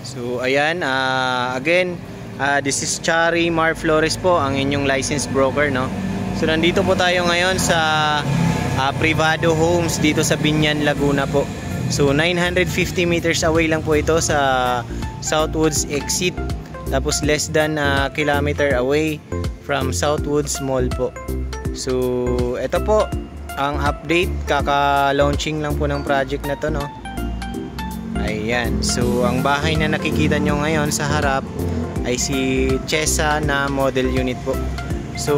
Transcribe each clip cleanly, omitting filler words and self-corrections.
So ayan, again, this is Chari Mar Flores po, ang inyong licensed broker, no? So nandito po tayo ngayon sa Privado Homes dito sa Binyan, Laguna po. So 950 meters away lang po ito sa Southwoods exit. Tapos less than a kilometer away from Southwoods Mall po. So ito po ang update, kaka-launching lang po ng project na to, no? Ayan, so ang bahay na nakikita nyo ngayon sa harap ay si Chesa na model unit po. So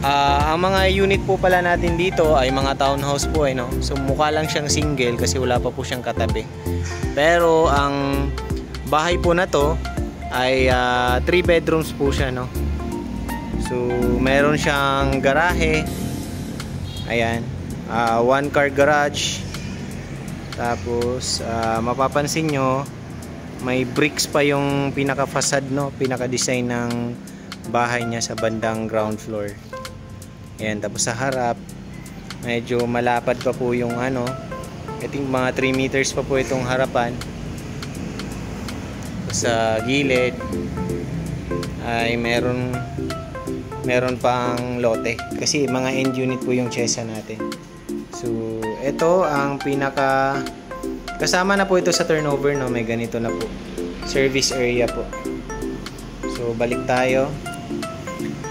ang mga unit po pala natin dito ay mga townhouse po, no? So mukha lang siyang single kasi wala pa po siyang katabi. Pero ang bahay po na to ay 3 bedrooms po siya, no? So meron siyang garahe. Ayan, 1 car garage. Tapos mapapansin nyo may bricks pa yung pinaka facade, no? Pinaka design ng bahay niya sa bandang ground floor. Ayan, tapos sa harap medyo malapad pa po yung ano, I think mga 3 meters pa po itong harapan. Sa gilid ay meron pang lote kasi mga end unit po yung Chesa natin. So ito ang pinaka kasama na po ito sa turnover, no? May ganito na po service area po. So balik tayo.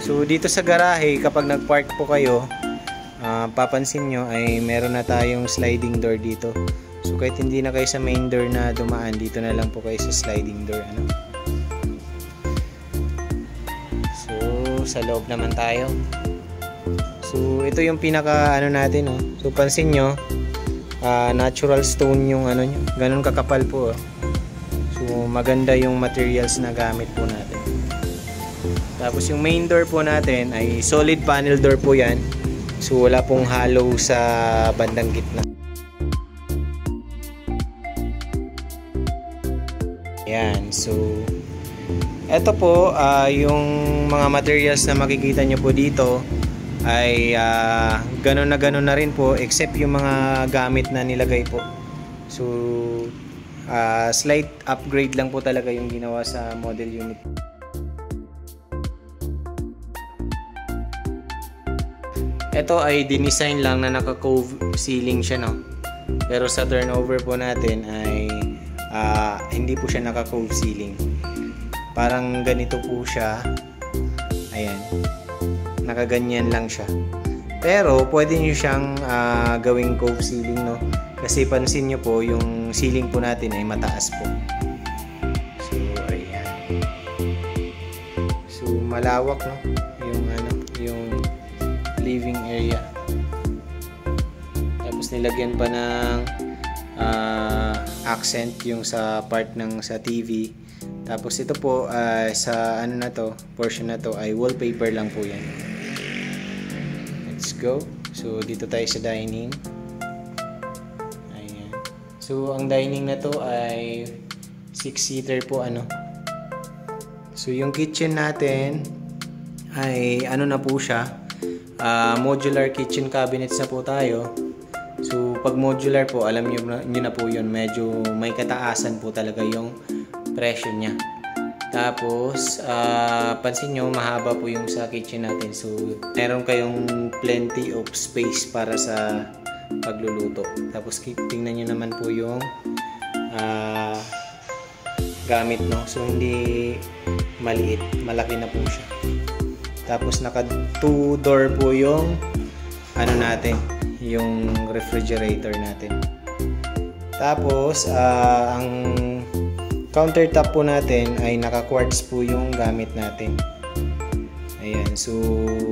So dito sa garahe, kapag nagpark po kayo, papansin nyo ay meron na tayong sliding door dito. So kahit hindi na kayo sa main door na dumaan, dito na lang po kayo sa sliding door, ano? So sa loob naman tayo. So ito yung pinaka ano natin, oh. So pansin nyo, natural stone yung ano nyo, ganun kakapal po, oh. So maganda yung materials na gamit po natin. Tapos yung main door po natin ay solid panel door po yan. So wala pong hollow sa bandang gitna. Ayan, so eto po yung mga materials na makikita nyo po dito ay ganun na rin po, except yung mga gamit na nilagay po. So slight upgrade lang po talaga yung ginawa sa model unit. Ito ay dinesign lang na naka-cove ceiling siya, no? Pero sa turnover po natin ay hindi po siya naka-cove ceiling. Parang ganito po siya. Ayan. Nakaganyan lang siya. Pero pwede nyo siyang gawing cove ceiling, no? Kasi pansin nyo po, yung ceiling po natin ay mataas po. So, ayan. So, malawak, no? Yung living area. Tapos nilagyan pa ng accent yung sa part ng sa TV. Tapos ito po sa ano na to, portion na to ay wallpaper lang po yan. Let's go. So dito tayo sa dining. Ayan. So ang dining na to ay 6-seater po, ano. So yung kitchen natin ay ano na po siya, modular kitchen cabinets na po tayo. So pag modular po, alam nyo na po yun, medyo may kataasan po talaga yung presyo niya. Tapos pansin nyo, mahaba po yung sa kitchen natin. So meron kayong plenty of space para sa pagluluto. Tapos tingnan nyo naman po yung gamit, no? So hindi maliit, malaki na po siya. Tapos naka 2 door po yung ano natin, yung refrigerator natin. Tapos ang countertop po natin ay naka quartz po yung gamit natin. Ayan, so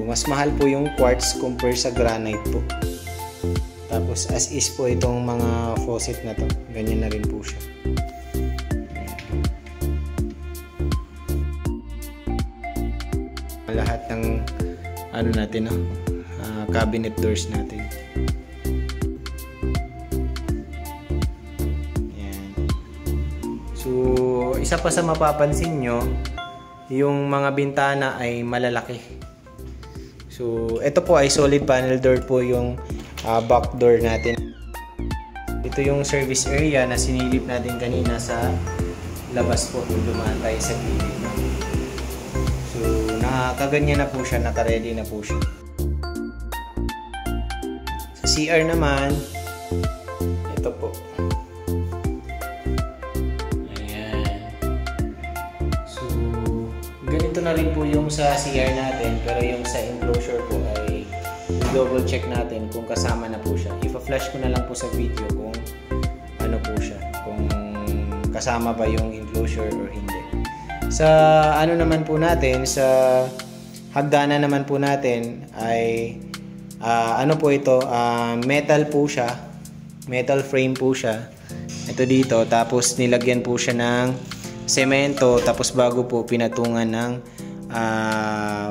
mas mahal po yung quartz compare sa granite po. Tapos as is po itong mga faucet na to, ganyan na rin po siya. Lahat ng ano natin, no? Cabinet doors natin. Ayan. So isa pa sa mapapansin nyo, yung mga bintana ay malalaki. So ito po ay solid panel door po yung back door natin. Ito yung service area na sinilip natin kanina sa labas po kung dumaan tayo sa gilid. So, nakaganyan na po siya, naka-ready na po siya. Sa CR naman, ito po. Ayan. So, ganito na rin po yung sa CR natin, pero yung sa enclosure po ay double check natin kung kasama na po siya. Ipa-flash ko na lang po sa video kung ano po siya, kung kasama ba yung enclosure or hindi. Sa ano naman po natin, sa hagdanan naman po natin ay ano po ito, metal po siya, metal frame po siya. Ito dito, tapos nilagyan po siya ng semento, tapos bago po pinatungan ng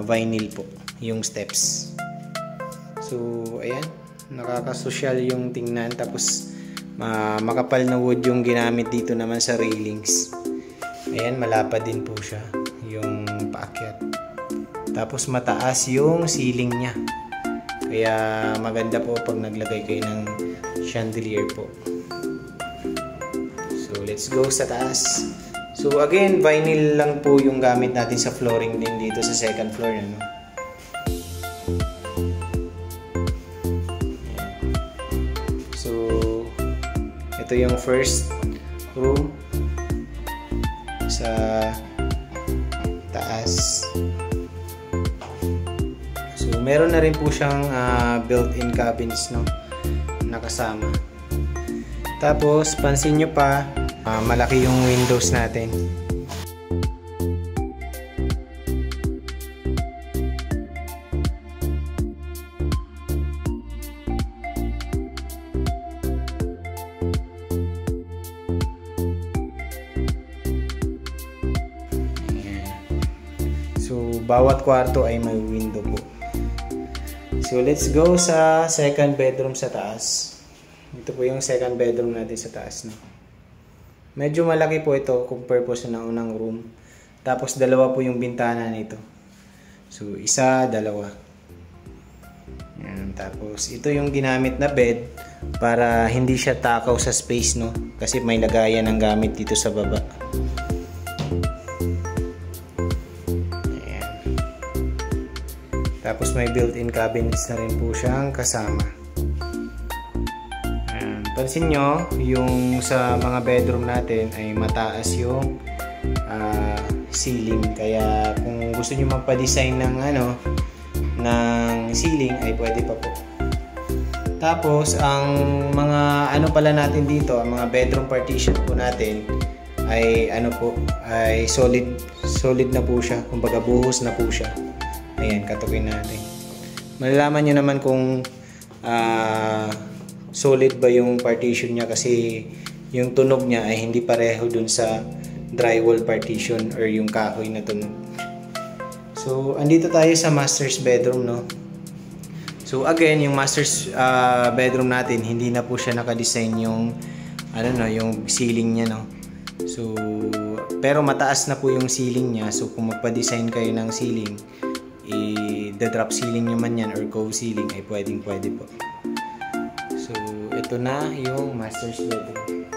vinyl po yung steps. So ayan, nakakasosyal yung tingnan, tapos makapal na wood yung ginamit dito naman sa railings. Ayan, malapad din po siya yung paakyat. Tapos mataas yung ceiling niya. Kaya maganda po pag naglagay kayo ng chandelier po. So let's go sa taas. So again, vinyl lang po yung gamit natin sa flooring din dito sa second floor. Ano? So ito yung first room sa taas. So meron na rin po siyang built-in cabins, no, nakasama. Tapos pansin nyo pa, malaki yung windows natin. So, bawat kwarto ay may window po. So, let's go sa second bedroom sa taas. Ito po yung second bedroom natin sa taas. No? Medyo malaki po ito compare po sa unang room. Tapos, dalawa po yung bintana nito. So, isa, dalawa. Yan. Tapos, ito yung ginamit na bed para hindi siya takaw sa space, no? Kasi may lagayan ng gamit dito sa baba. Tapos may built-in cabinets na rin po siyang kasama. Ayan. Pansin nyo, yung sa mga bedroom natin ay mataas yung ceiling. Kaya kung gusto nyo magpa-design ng ng ceiling ay pwede pa po. Tapos ang mga pala natin dito, ang mga bedroom partition po natin ay ay solid na po siya. Kumbaga buhos na po siya. Ayan, katukin natin. Malalaman nyo naman kung solid ba yung partition niya kasi yung tunog niya ay hindi pareho dun sa drywall partition or yung kahoy na tunog. So, andito tayo sa master's bedroom, no? So, again, yung master's bedroom natin, hindi na po siya nakadesign yung yung ceiling niya, no? So, pero mataas na po yung ceiling niya. So, kung magpa-design kayo ng ceiling, i-drop ceiling nyo man yan or cove ceiling ay pwede po. So ito na yung master's bedroom.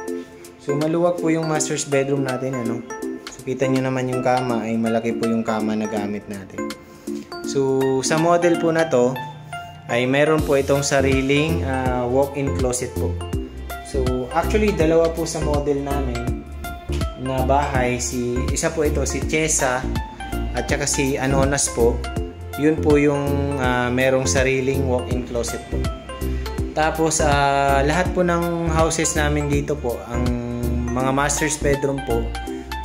So maluwag po yung master's bedroom natin, So kita nyo naman yung kama ay malaki po yung kama na gamit natin. So sa model po na to ay meron po itong sariling walk-in closet po. So actually dalawa po sa model namin na bahay, isa po ito si Chesa at saka si Anonas po. Yun po yung merong sariling walk-in closet po. Tapos lahat po ng houses namin dito po, ang mga master's bedroom po,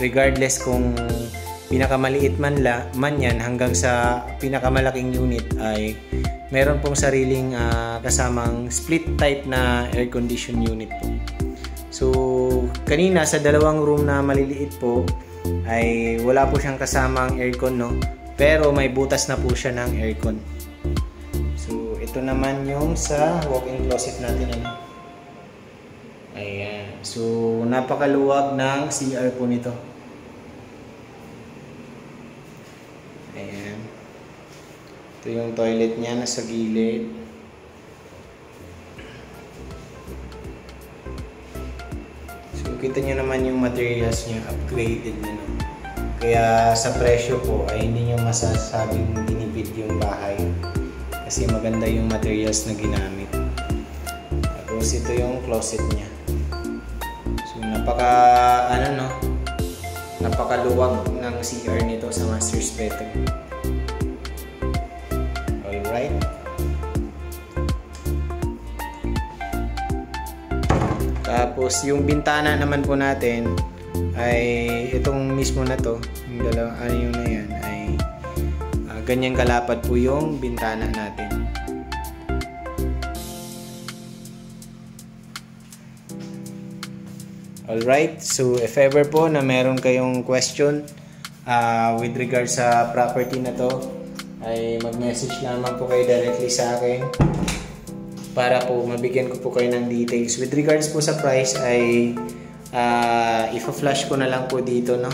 regardless kung pinakamaliit man yan hanggang sa pinakamalaking unit ay meron pong sariling kasamang split type na air condition unit po. So kanina sa dalawang room na maliliit po ay wala po siyang kasamang aircon, no? Pero may butas na po siya ng aircon. So, ito naman yung sa walk-in closet natin. Ayan. So, napakaluwag ng CR po nito. Ayan. Ito yung toilet niya nasa gilid. So, So kita nyo naman yung materials niya, upgraded na, no? Kaya sa presyo po ay hindi nyo masasabing tinipid yung bahay. Kasi maganda yung materials na ginamit. Tapos ito yung closet niya. So napakaluwag ng CR nito sa master's bedroom. Alright. Tapos yung bintana naman po natin ay itong mismo na to, yung dalawa, yung na yan ay ganyang kalapad po yung bintana natin. Alright, so if ever po na meron kayong question with regard sa property na to, ay mag-message lamang po kayo directly sa akin para po mabigyan ko po kayo ng details. With regards po sa price ay ipa-flash ko na lang po dito, no?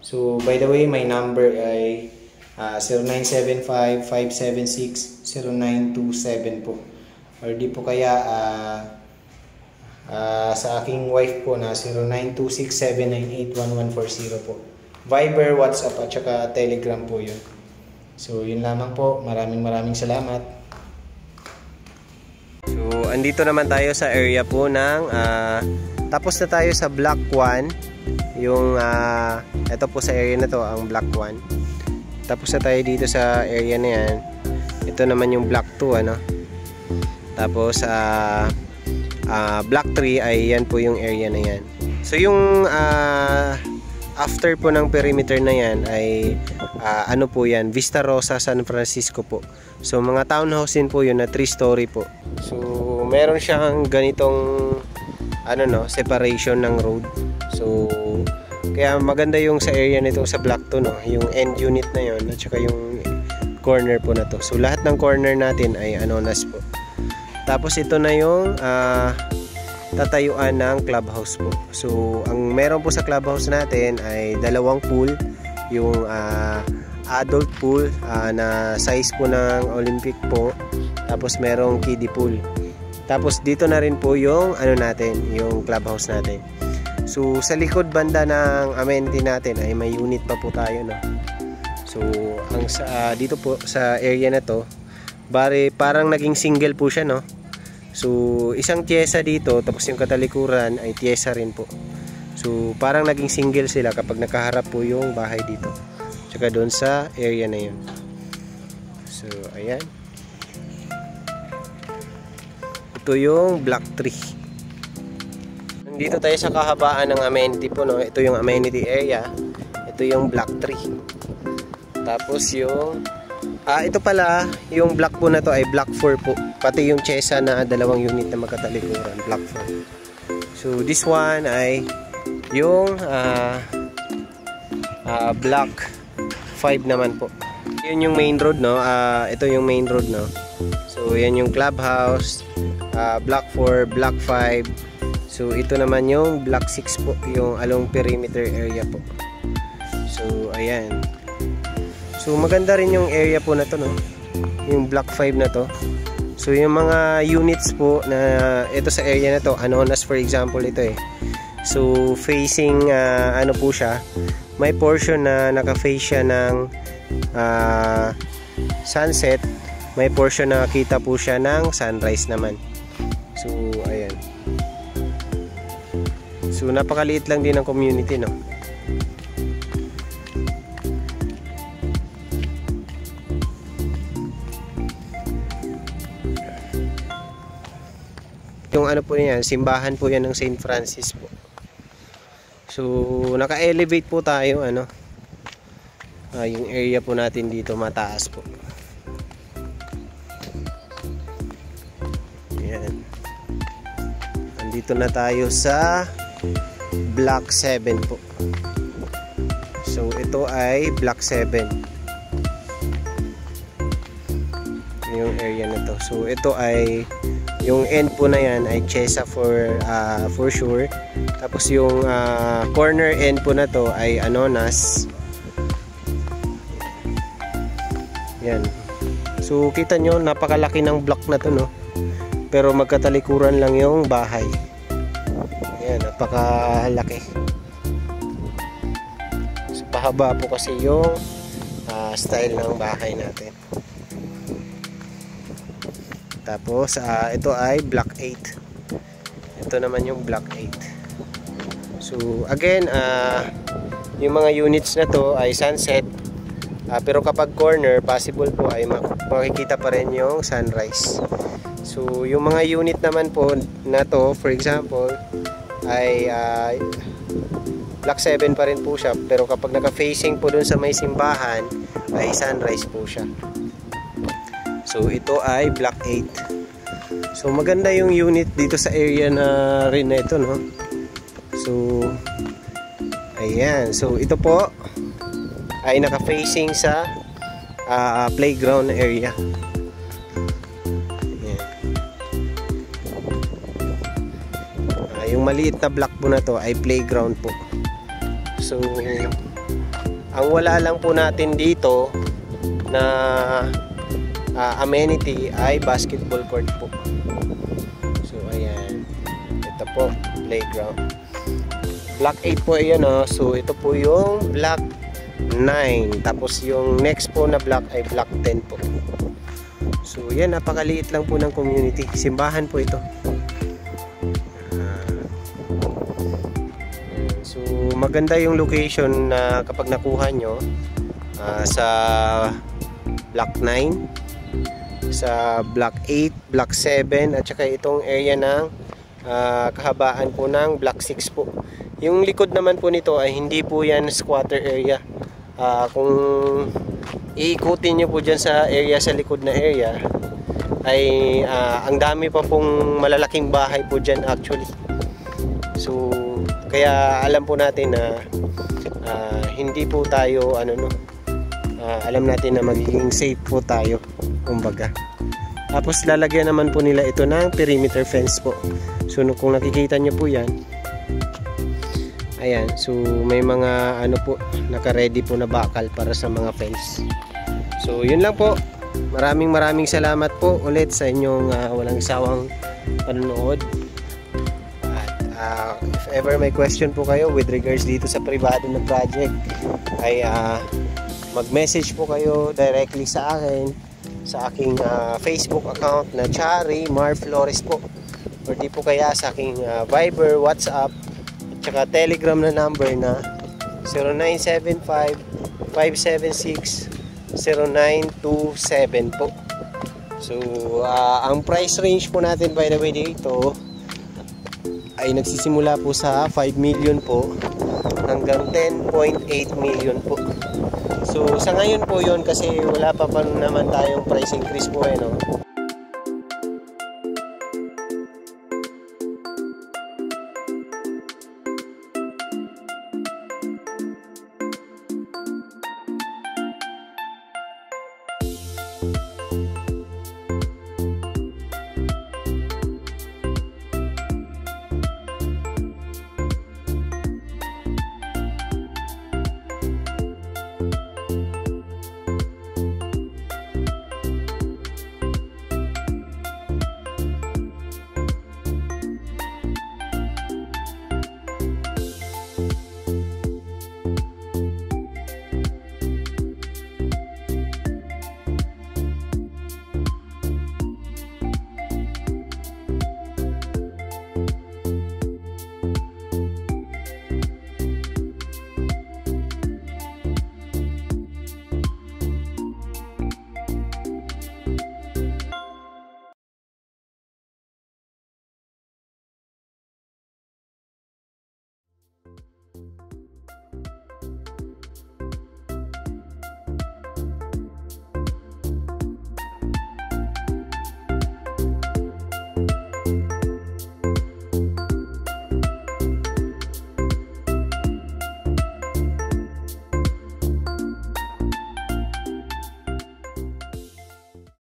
So, by the way, my number ay 0975-576-0927 po. Or di po kaya sa aking wife po na 0926-798-1140 po. Viber, WhatsApp at saka Telegram po yun. So, yun lamang po. Maraming salamat. So, andito naman tayo sa area po ng tapos na tayo sa Block 1. Yung ito po sa area na to ang Block 1. Tapos na tayo dito sa area na yan. Ito naman yung Block 2, ano. Tapos Block 3 ay yan po yung area na yan. So yung after po ng perimeter na yan ay ano po yan, Vista Rosa, San Francisco po. So mga townhouse din po yun na 3-story po. So meron siyang ganitong separation ng road. So kaya maganda yung sa area nito sa Block 2, no, yung end unit na yon at saka yung corner po na to. So lahat ng corner natin ay anonas po. Tapos ito na yung tatayuan ng clubhouse po. So ang meron po sa clubhouse natin ay dalawang pool, yung adult pool na size po ng Olympic po. Tapos merong kiddie pool. Tapos dito na rin po yung yung clubhouse natin. So sa likod banda ng amenity natin ay may unit pa po tayo, no. So ang dito po sa area na to, parang naging single po siya, no. So isang tiyesa dito, tapos yung katalikuran ay tiyesa rin po. So parang naging single sila kapag nakaharap po yung bahay dito. Tsaka doon sa area na yun. So ayan. Ito yung Block 3. Dito tayo sa kahabaan ng amenity po, no. Ito yung amenity area. Ito yung Block 3. Tapos yung ito pala, yung block po na to ay Block 4 po. Pati yung chesa na dalawang unit na magkatalikuran, Block 4. So this one ay yung Block 5 naman po. Yun yung main road, no. Ito yung main road, no. So yan yung clubhouse, Block 4, Block 5. So ito naman yung Block 6 po, yung along perimeter area po. So ayan. So maganda rin yung area po na to, no. Yung Block 5 na to. So yung mga units po na ito sa area na to, anonas for example ito eh. So facing ano po siya, may portion na naka-face siya ng sunset, may portion na kita po siya ng sunrise naman. So ayan. So napakaliit lang din ng community, no. Yung ano po yan, simbahan po yan ng St. Francis po. So naka-elevate po tayo, yung area po natin dito mataas po. Ayan. Andito na tayo sa Block 7 po. So ito ay block 7. Yung area na to. So ito ay yung end po na yan ay Chesa for sure. Tapos yung corner end po na to ay Anonas. Yan. So kita nyo, napakalaki ng block na to, no? Pero magkatalikuran lang yung bahay. Yan, napakalaki. So pahaba po kasi yung style ng bahay natin. Tapos ito ay block 8. Ito naman yung block 8. So again, yung mga units na to ay sunset. Pero kapag corner, possible po ay makikita pa rin yung sunrise. So yung mga unit naman po na to, for example, ay block 7 pa rin po siya. Pero kapag naka-facing po dun sa may simbahan, ay sunrise po siya. So ito ay block 8. So maganda yung unit dito sa area na rin na ito, no? So ayan. So ito po ay naka-facing sa playground area. Ayan. Yung maliit na block po na to ay playground po. So ang wala lang po natin dito na amenity ay basketball court po. So ayan, ito po playground. Block 8 po ayan, oh. So ito po yung block 9. Tapos yung next po na block ay block 10 po. So yan, napakaliit lang po ng community. Simbahan po ito. So maganda yung location na kapag nakuha nyo sa block 9, sa block 8, block 7, at saka itong area ng kahabaan po ng block 6 po. Yung likod naman po nito ay hindi po yan squatter area. Kung iikutin nyo po dyan sa area, sa likod na area, ay ang dami pa pong malalaking bahay po dyan actually. So kaya alam po natin na hindi po tayo alam natin na magiging safe po tayo, kumbaga. Tapos lalagyan naman po nila ito ng perimeter fence po. So kung nakikita nyo po yan, ayan, so may mga naka-ready po na bakal para sa mga fence. So yun lang po. Maraming salamat po ulit sa inyong walang sawang panonood. At if ever may question po kayo with regards dito sa privado na project, ay mag-message po kayo directly sa akin sa aking Facebook account na Chari Mar Flores po, or di po kaya sa aking Viber, WhatsApp, at saka Telegram na number na 0975-576-0927 po. So ang price range po natin, by the way, dito ay nagsisimula po sa 5 million po hanggang 10.8 million po. So sa ngayon po yun, kasi wala pa naman tayong price increase po, no?